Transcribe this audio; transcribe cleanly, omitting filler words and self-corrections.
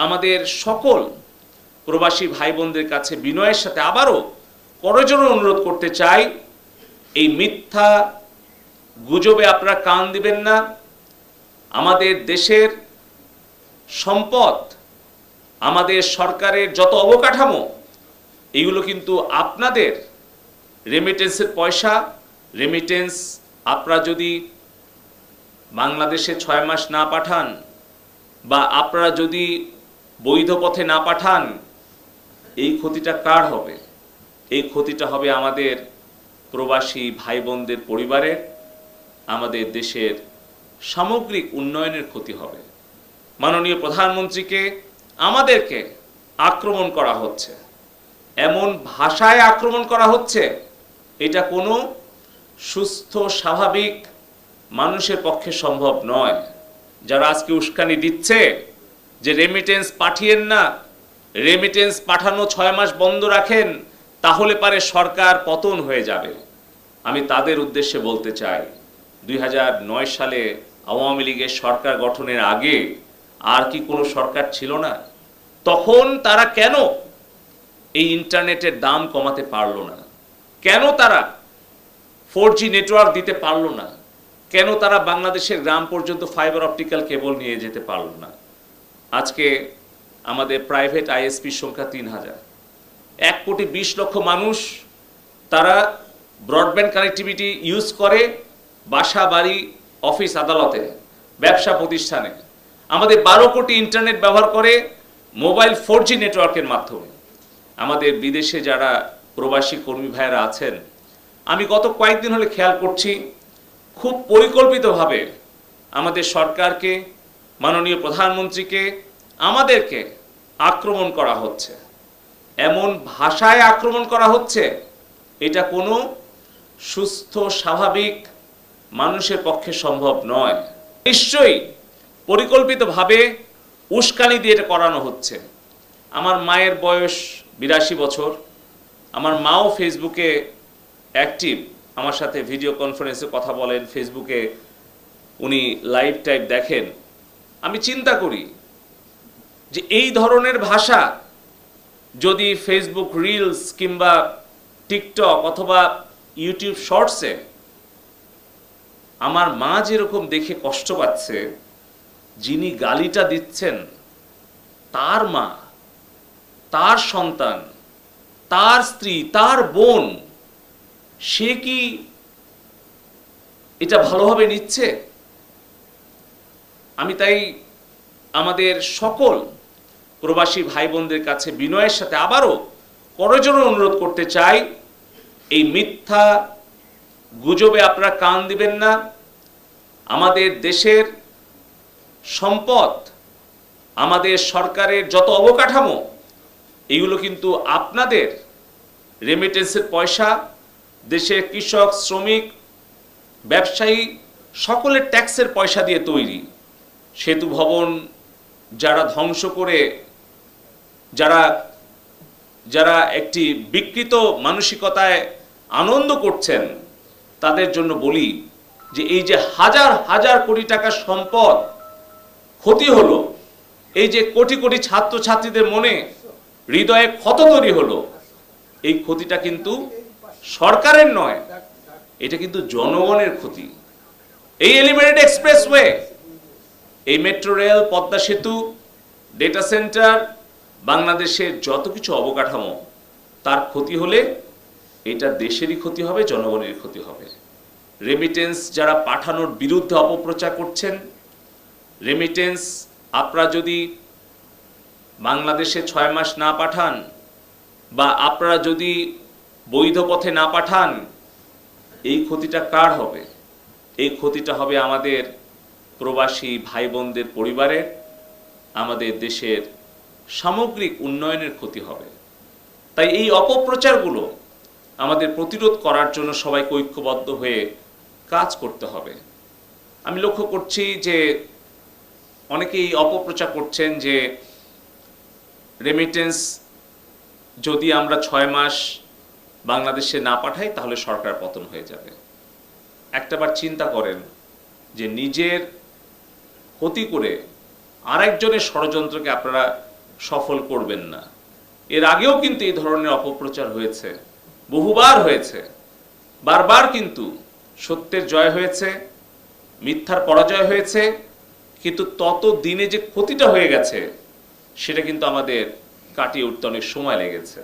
আমাদের সকল প্রবাসী ভাই বোনদের কাছে বিনয়ের সাথে আবারও করজোড়ে অনুরোধ করতে চাই, এই মিথ্যা গুজবে আপনারা কান দিবেন না। আমাদের দেশের সম্পদ, আমাদের সরকারের যত অবকাঠামো, এগুলো কিন্তু আপনাদের রেমিটেন্সের পয়সা। রেমিটেন্স আপনারা যদি বাংলাদেশে 6 মাস না পাঠান বা আপনারা যদি বৈধ পথে না পাঠান, এই ক্ষতিটা কার হবে? এই ক্ষতিটা হবে আমাদের প্রবাসী ভাই বোনদের পরিবারের, আমাদের দেশের সামগ্রিক উন্নয়নের ক্ষতি হবে। মাননীয় প্রধানমন্ত্রীকে, আমাদেরকে আক্রমণ করা হচ্ছে, এমন ভাষায় আক্রমণ করা হচ্ছে, এটা কোনো সুস্থ স্বাভাবিক মানুষের পক্ষে সম্ভব নয়। যারা আজকে উস্কানি দিচ্ছে যে রেমিটেন্স পাঠিয়েন না, রেমিটেন্স পাঠানো 6 মাস বন্ধ রাখেন, তাহলে পারে সরকার পতন হয়ে যাবে, আমি তাদের উদ্দেশ্যে বলতে চাই, 2009 সালে আওয়ামী লীগের সরকার গঠনের আগে আর কি কোনো সরকার ছিল না? তখন তারা কেন এই ইন্টারনেটের দাম কমাতে পারলো না? কেন তারা 4G নেটওয়ার্ক দিতে পারলো না? কেন তারা বাংলাদেশের গ্রাম পর্যন্ত ফাইবার অপটিক্যাল কেবল নিয়ে যেতে পারলো না? আজকে আমাদের প্রাইভেট আইএসপির সংখ্যা 3000, 1,20,00,000 মানুষ তারা ব্রডব্যান্ড কানেক্টিভিটি ইউজ করে বাসা, বাড়ি, অফিস, আদালতে, ব্যবসা প্রতিষ্ঠানে। আমাদের 12 কোটি ইন্টারনেট ব্যবহার করে মোবাইল 4G নেটওয়ার্কের মাধ্যমে। আমাদের বিদেশে যারা প্রবাসী কর্মী ভাইয়েরা আছেন, আমি গত কয়েকদিন হলে খেয়াল করছি, খুব পরিকল্পিতভাবে আমাদের সরকারকে, মাননীয় প্রধানমন্ত্রীকে, আমাদেরকে আক্রমণ করা হচ্ছে, এমন ভাষায় আক্রমণ করা হচ্ছে, এটা কোনো সুস্থ স্বাভাবিক মানুষের পক্ষে সম্ভব নয়। নিশ্চয়ই পরিকল্পিতভাবে উস্কানি দিয়ে এটা করানো হচ্ছে। আমার মায়ের বয়স 82 বছর, আমার মাও ফেসবুকে অ্যাক্টিভ, আমার সাথে ভিডিও কনফারেন্সে কথা বলেন, ফেসবুকে উনি লাইভ টাইপ দেখেন। আমি চিন্তা করি যে এই ধরনের ভাষা যদি ফেসবুক রিলস কিংবা টিকটক অথবা ইউটিউব শর্টসে আমার মা যেরকম দেখে কষ্ট পাচ্ছে, যিনি গালিটা দিচ্ছেন তার মা, তার সন্তান, তার স্ত্রী, তার বোন, সে কি এটা ভালোভাবে নিচ্ছে? আমি তাই আমাদের সকল প্রবাসী ভাই বোনদের কাছে বিনয়ের সাথে আবারও করজোড়ে অনুরোধ করতে চাই, এই মিথ্যা গুজবে আপনারা কান দিবেন না। আমাদের দেশের সম্পদ, আমাদের সরকারের যত অবকাঠামো, এগুলো কিন্তু আপনাদের রেমিটেন্সের পয়সা। দেশের কৃষক, শ্রমিক, ব্যবসায়ী সকলের ট্যাক্সের পয়সা দিয়ে তৈরি। সেতু ভবন যারা ধ্বংস করে, যারা একটি বিকৃত মানসিকতায় আনন্দ করছেন, তাদের জন্য বলি যে এই যে হাজার হাজার কোটি টাকার সম্পদ ক্ষতি হলো, এই যে কোটি কোটি ছাত্রছাত্রীদের মনে হৃদয়ে ক্ষত তৈরি হলো, এই ক্ষতিটা কিন্তু সরকারের নয়, এটা কিন্তু জনগণের ক্ষতি। এই এলিভেটেড এক্সপ্রেসওয়ে, এই মেট্রো রেল, পদ্মা সেতু, ডেটা সেন্টার, বাংলাদেশের যত কিছু অবকাঠামো, তার ক্ষতি হলে এটা দেশেরই ক্ষতি হবে, জনগণের ক্ষতি হবে। রেমিটেন্স যারা পাঠানোর বিরুদ্ধে অপপ্রচার করছেন, রেমিটেন্স আপনারা যদি বাংলাদেশে 6 মাস না পাঠান বা আপনারা যদি বৈধ পথে না পাঠান, এই ক্ষতিটা কার হবে? এই ক্ষতিটা হবে আমাদের প্রবাসী ভাই বোনদের পরিবারের, আমাদের দেশের সামগ্রিক উন্নয়নের ক্ষতি হবে। তাই এই অপপ্রচারগুলো আমাদের প্রতিরোধ করার জন্য সবাইকে ঐক্যবদ্ধ হয়ে কাজ করতে হবে। আমি লক্ষ্য করছি যে অনেকেই অপপ্রচার করছেন যে রেমিটেন্স যদি আমরা 6 মাস বাংলাদেশে না পাঠাই তাহলে সরকার পতন হয়ে যাবে। একটাবার চিন্তা করেন যে নিজের ক্ষতি করে আরেকজনের ষড়যন্ত্রকে আপনারা সফল করবেন না। এর আগেও কিন্তু এই ধরনের অপপ্রচার হয়েছে, বহুবার হয়েছে, বারবার কিন্তু সত্যের জয় হয়েছে, মিথ্যার পরাজয় হয়েছে, কিন্তু তত দিনে যে ক্ষতিটা হয়ে গেছে সেটা কিন্তু আমাদের কাটিয়ে উঠতে অনেক সময় লেগেছে।